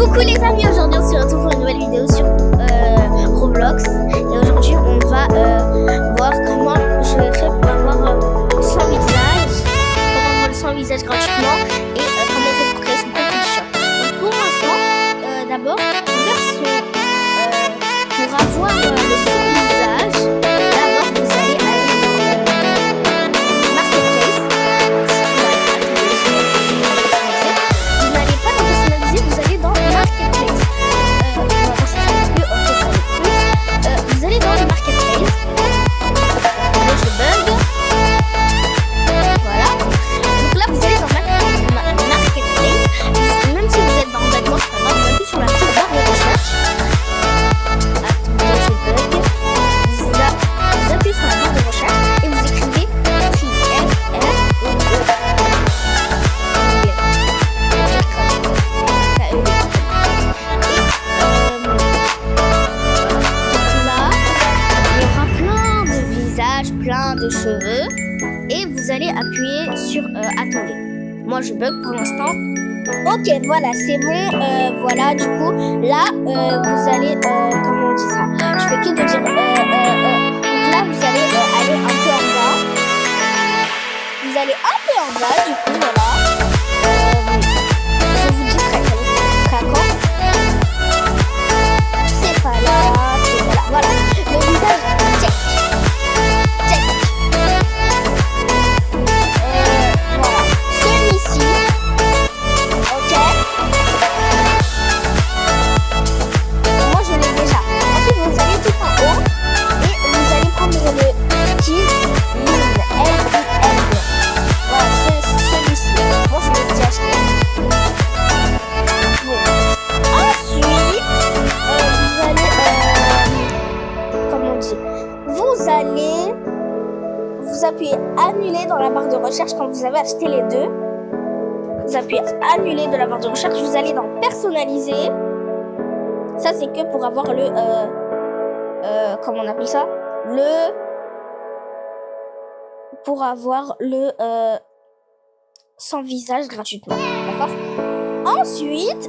Coucou les amis, aujourd'hui on se retrouve pour une nouvelle vidéo sur Roblox. Et aujourd'hui on va voir comment je fais pour avoir son visage, comment avoir le son visage gratuitement et comment on fait pour créer son compte t-shirt. Donc pour l'instant, d'abord pour avoir le son visage, d'abord vous allez aller dans Marketplace. Vous n'allez pas dans personnaliser, vous allez dans Marketplace. Vous allez dans le Marketplace. Attendez, je bug. Voilà. Donc là, vous allez dans Marketplace. Même si vous êtes dans vêtements, c'est pas grave, vous appuyez sur la petite barre de recherche. Attendez, je bug. Vous appuyez sur la barre de recherche et vous écrivez plein de cheveux et vous allez appuyer sur attendez, moi je bug pour l'instant. Ok, voilà, c'est bon. Voilà, du coup là vous allez comment on dit ça, je fais que de dire donc là vous allez aller un peu en bas, vous allez un peu en bas, du coup voilà, je vous dis sera quand c'est pas là, c'est pas là, voilà, le visage check. Vous appuyez annuler dans la barre de recherche quand vous avez acheté les deux. Vous appuyez annuler de la barre de recherche. Vous allez dans personnaliser. Ça c'est que pour avoir le comment on appelle ça, pour avoir le sans visage gratuitement. D'accord. Ensuite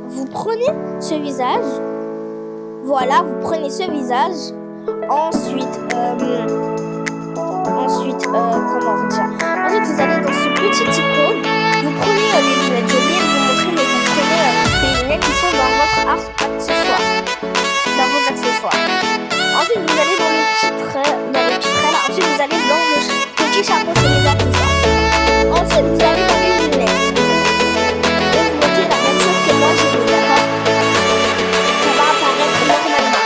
vous prenez ce visage. Voilà, vous prenez ce visage. Ensuite, comment vous dire? Ensuite, vous allez dans ce petit icône, vous prenez les lunettes. J'ai oublié de vous montrer, mais vous prenez les lunettes qui sont dans votre accessoire, dans vos accessoires. Ensuite, vous allez dans le petit trait, là. Ensuite, vous allez dans le petit chapeau, c'est les accessoires. Ensuite, vous allez dans les lunettes. Et vous mettez la même chose que moi j'ai mis, d'accord? Ça va apparaître normalement.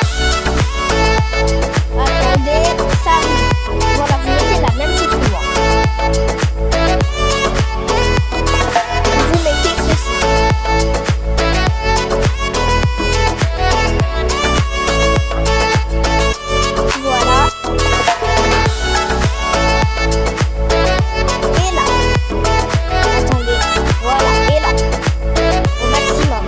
Attendez, ça arrive. Voilà, vous mettez la même chose que moi. Vous mettez ceci. Voilà. Et là. Attendez. Voilà. Et là. Au maximum.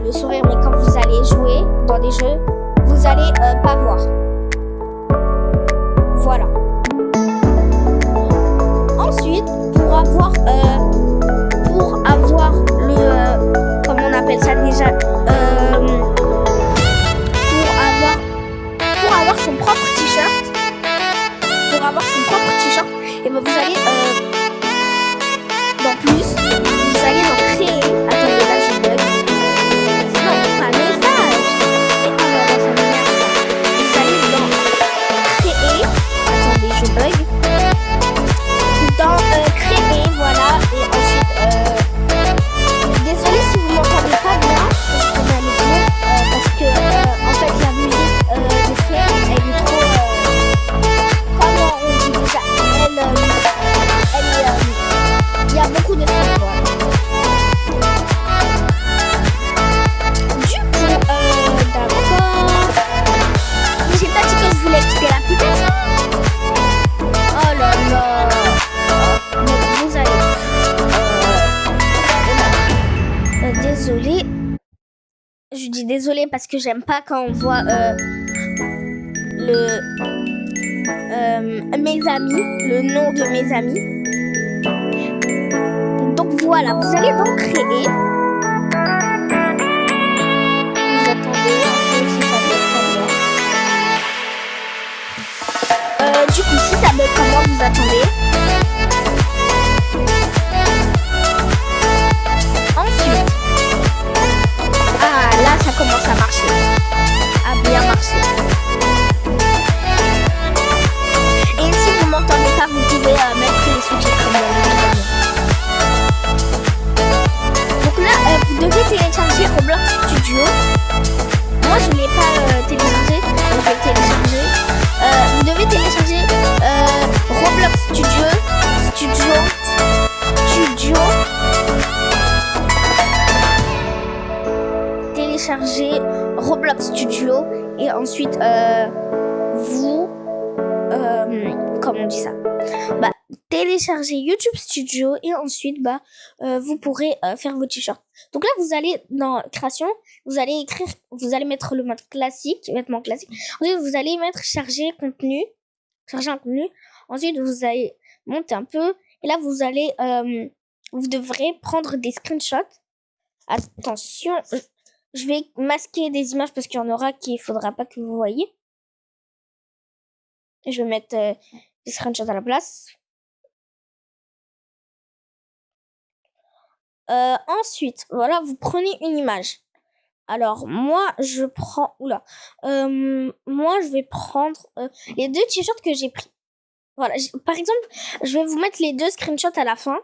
Le sourire, mais quand vous allez jouer dans des jeux, vous allez pas voir. Voilà. Ensuite, pour avoir le comment on appelle ça déjà, pour avoir son propre t-shirt, et ben vous allez dans plus, vous allez dans créer. Attendez, là je bug. Dans créer, voilà, et ensuite désolé si vous m'entendez pas bien parce parce que j'aime pas quand on voit mes amis, le nom de mes amis. Donc voilà, vous allez donc créer. Vous attendez un peu si ça bug comme moi. Du coup, si ça bug comme moi, vous attendez. Ensuite, là, ça commence à marcher. À bien marcher. Et si vous m'entendez pas, vous pouvez mettre les sous-titres comme donc là, vous devez télécharger Roblox Studio. Moi, je ne l'ai pas téléchargé, donc je vais le télécharger. Vous devez télécharger Roblox Studio. Télécharger Roblox Studio et ensuite comment on dit ça, télécharger YouTube Studio et ensuite vous pourrez faire vos t-shirts. Donc là vous allez dans création, vous allez mettre le mode classique, vêtements classiques. Ensuite vous allez mettre charger un contenu. Ensuite vous allez monter un peu et là vous allez vous devrez prendre des screenshots. Attention, je vais masquer des images parce qu'il y en aura qu'il faudra pas que vous voyez. Je vais mettre des screenshots à la place. Ensuite, voilà, vous prenez une image. Alors, moi, je prends... moi, je vais prendre les 2 t-shirts que j'ai pris. Voilà, par exemple, je vais vous mettre les 2 screenshots à la fin.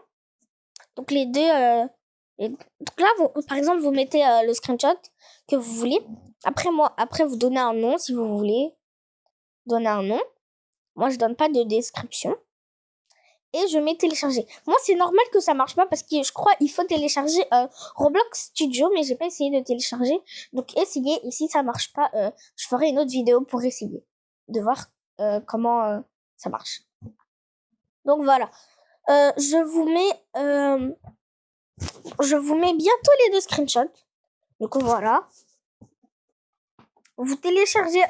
Donc, les 2... donc là, par exemple, vous mettez le screenshot que vous voulez. Après, vous donnez un nom si vous voulez. Donnez un nom. Moi, je donne pas de description. Et je mets télécharger. Moi, c'est normal que ça marche pas parce que je crois il faut télécharger Roblox Studio, mais j'ai pas essayé de télécharger. Donc, essayez. Et si ça marche pas, je ferai une autre vidéo pour essayer de voir comment ça marche. Donc, voilà. Je vous mets bientôt les 2 screenshots. Donc, voilà. Vous téléchargez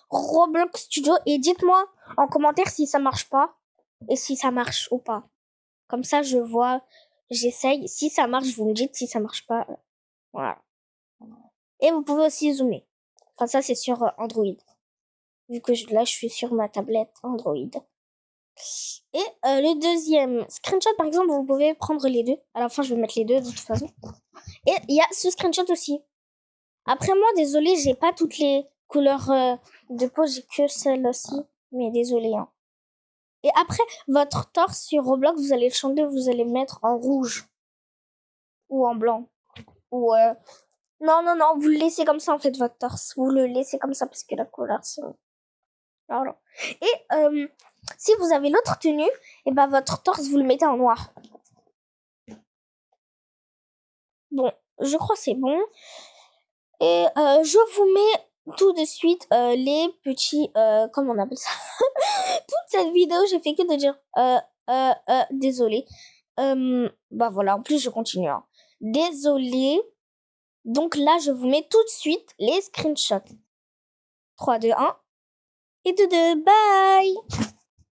Roblox Studio et dites-moi en commentaire si ça marche pas et si ça marche ou pas. Comme ça, je vois, j'essaye. Si ça marche, vous me dites. Si ça marche pas, voilà. Et vous pouvez aussi zoomer. Enfin, ça, c'est sur Android. Vu que là, je suis sur ma tablette Android. Et le deuxième screenshot, par exemple, vous pouvez prendre les 2. À la fin, je vais mettre les 2 de toute façon. Et il y a ce screenshot aussi. Après moi, désolé, j'ai pas toutes les couleurs de peau, j'ai que celle-ci, mais désolé. Hein. Et après, votre torse sur Roblox, vous allez le changer, vous allez le mettre en rouge ou en blanc. Ou non, vous le laissez comme ça en fait, votre torse. Vous le laissez comme ça parce que la couleur, c'est... Voilà. Et si vous avez l'autre tenue, et votre torse, vous le mettez en noir. Bon, je crois que c'est bon. Et je vous mets tout de suite les petits... comment on appelle ça? Toute cette vidéo, j'ai fait que de dire... désolé. Voilà, en plus, je continue. Hein. Désolé. Donc là, je vous mets tout de suite les screenshots. 3, 2, 1. Et 2, 2. Bye!